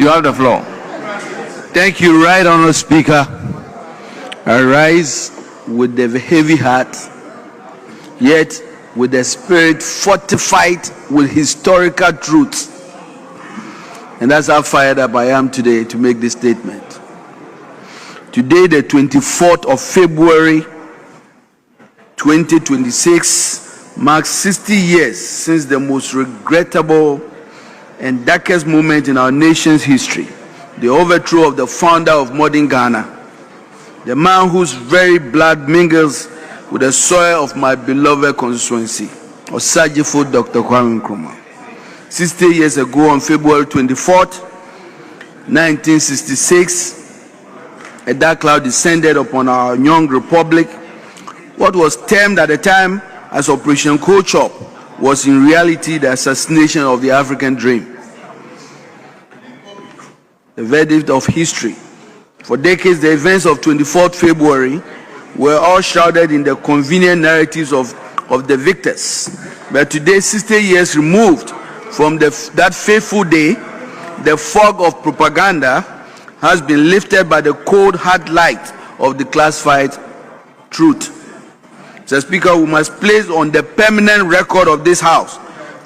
You have the floor. Thank you, Right Honourable Speaker. I rise with the heavy heart, yet with the spirit fortified with historical truths. And that's how fired up I am today to make this statement. Today, the 24th of February, 2026, marks 60 years since the most regrettable and darkest moment in our nation's history, the overthrow of the founder of modern Ghana, the man whose very blood mingles with the soil of my beloved constituency, Osajifo Dr. Kwame Nkrumah. 60 years ago, on February 24th, 1966, a dark cloud descended upon our young republic. What was termed at the time as Operation Cold Chop was in reality the assassination of the African dream. The verdict of history. For decades, the events of 24th February were all shrouded in the convenient narratives of the victors. But today, 60 years removed from that fateful day, the fog of propaganda has been lifted by the cold, hard light of the classified truth. Mr. Speaker, we must place on the permanent record of this House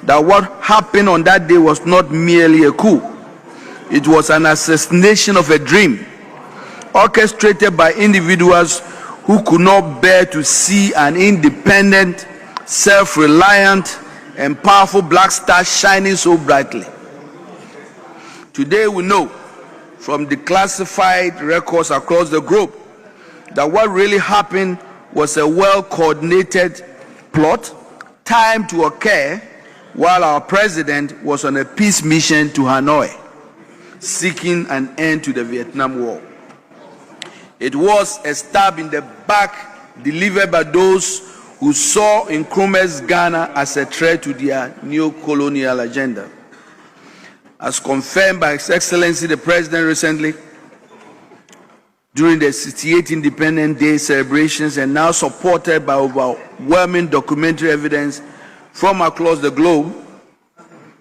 that what happened on that day was not merely a coup. It was an assassination of a dream, orchestrated by individuals who could not bear to see an independent, self-reliant, and powerful black star shining so brightly. Today we know from the classified records across the globe that what really happened was a well-coordinated plot timed to occur while our president was on a peace mission to Hanoi, seeking an end to the Vietnam War. It was a stab in the back delivered by those who saw Nkrumah's Ghana as a threat to their neo-colonial agenda. As confirmed by His Excellency the President recently, during the 68th Independence Day celebrations, and now supported by overwhelming documentary evidence from across the globe,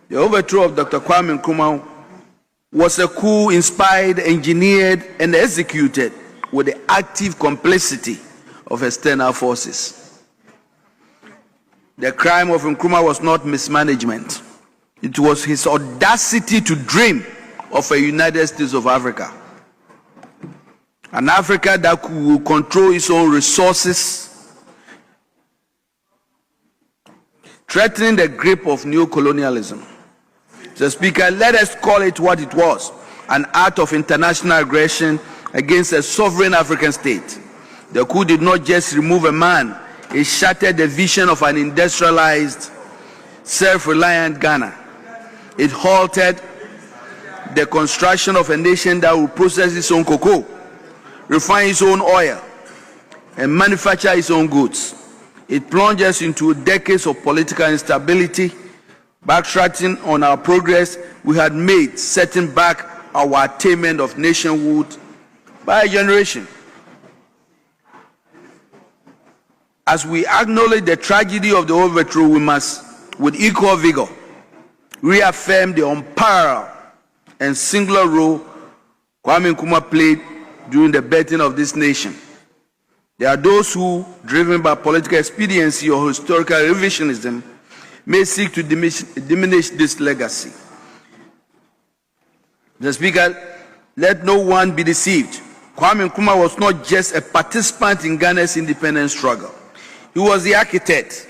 the overthrow of Dr. Kwame Nkrumah was a coup inspired, engineered, and executed with the active complicity of external forces. The crime of Nkrumah was not mismanagement. It was his audacity to dream of a United States of Africa. An Africa that will control its own resources, threatening the grip of neocolonialism. Mr. Speaker, let us call it what it was, an act of international aggression against a sovereign African state. The coup did not just remove a man, it shattered the vision of an industrialized, self-reliant Ghana. It halted the construction of a nation that will process its own cocoa, refine its own oil, and manufacture its own goods. It plunged us into decades of political instability, backtracking on our progress we had made, setting back our attainment of nationhood by a generation. As we acknowledge the tragedy of the overthrow, we must, with equal vigor, reaffirm the unparalleled and singular role Kwame Nkrumah played during the birthing of this nation. There are those who, driven by political expediency or historical revisionism, may seek to diminish this legacy. Mr. Speaker, let no one be deceived. Kwame Nkrumah was not just a participant in Ghana's independence struggle. He was the architect,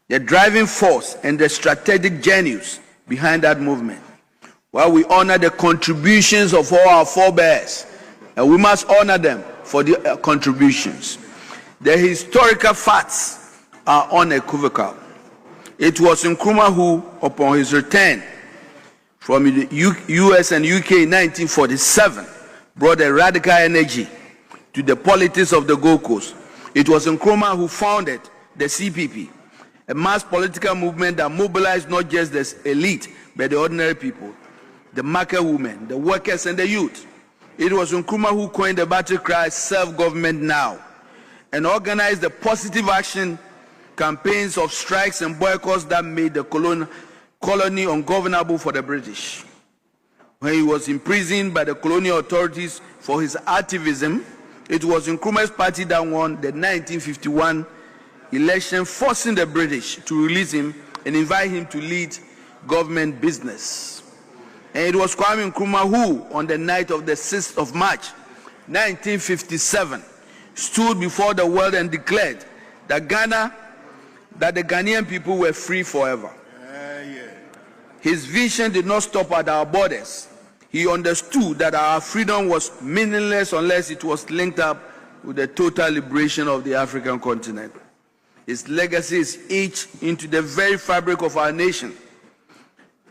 the driving force, and the strategic genius behind that movement. While we honor the contributions of all our forebears, and we must honor them for their contributions, the historical facts are unequivocal. It was Nkrumah who, upon his return from the US and UK in 1947, brought a radical energy to the politics of the Gold Coast. It was Nkrumah who founded the CPP, a mass political movement that mobilized not just the elite, but the ordinary people, the market women, the workers, and the youth. It was Nkrumah who coined the battle cry, self-government now, and organized the positive action campaigns of strikes and boycotts that made the colony ungovernable for the British. When he was imprisoned by the colonial authorities for his activism, it was Nkrumah's party that won the 1951 election, forcing the British to release him and invite him to lead government business. And it was Kwame Nkrumah who, on the night of the 6th of March, 1957, stood before the world and declared that the Ghanaian people were free forever. His vision did not stop at our borders. He understood that our freedom was meaningless unless it was linked up with the total liberation of the African continent. His legacy is etched into the very fabric of our nation.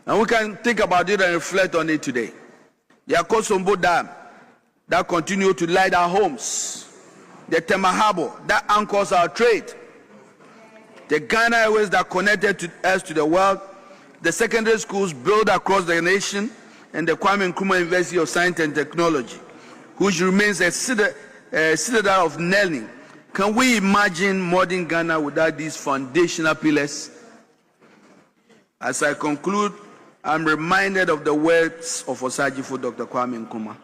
And we can think about it and reflect on it today. The Akosombo Dam that continue to light our homes. The Tema Harbor that anchors our trade. The Ghana Airways that connected us to the world. The secondary schools built across the nation, and the Kwame Nkrumah University of Science and Technology, which remains a citadel of learning. Can we imagine modern Ghana without these foundational pillars? As I conclude, I'm reminded of the words of Osajifo Dr. Kwame Nkrumah.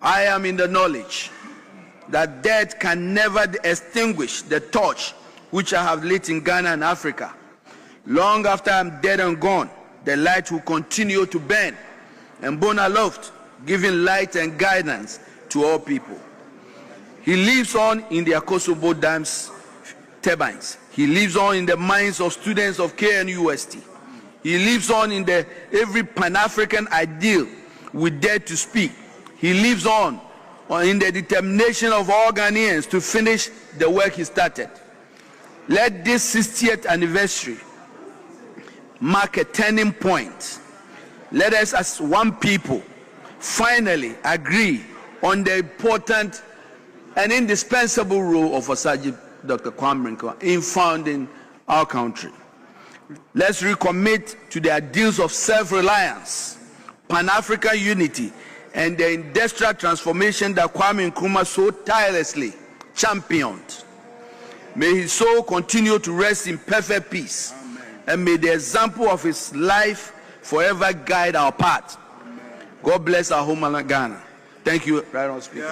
I am in the knowledge that death can never extinguish the torch which I have lit in Ghana and Africa. Long after I'm dead and gone, the light will continue to burn and burn aloft, giving light and guidance to all people. He lives on in the Akosombo Dam's turbines. He lives on in the minds of students of KNUST. He lives on in every Pan-African ideal we dare to speak. He lives on in the determination of all Ghanaians to finish the work he started. Let this 60th anniversary mark a turning point. Let us as one people finally agree on the important and indispensable role of Osaji Dr. Kwame Nkrumah in founding our country. Let's recommit to the ideals of self-reliance, Pan-African unity, and the industrial transformation that Kwame Nkrumah so tirelessly championed. May his soul continue to rest in perfect peace. Amen. And may the example of his life forever guide our path. Amen. God bless our homeland Ghana. Thank you, Right Honorable Speaker.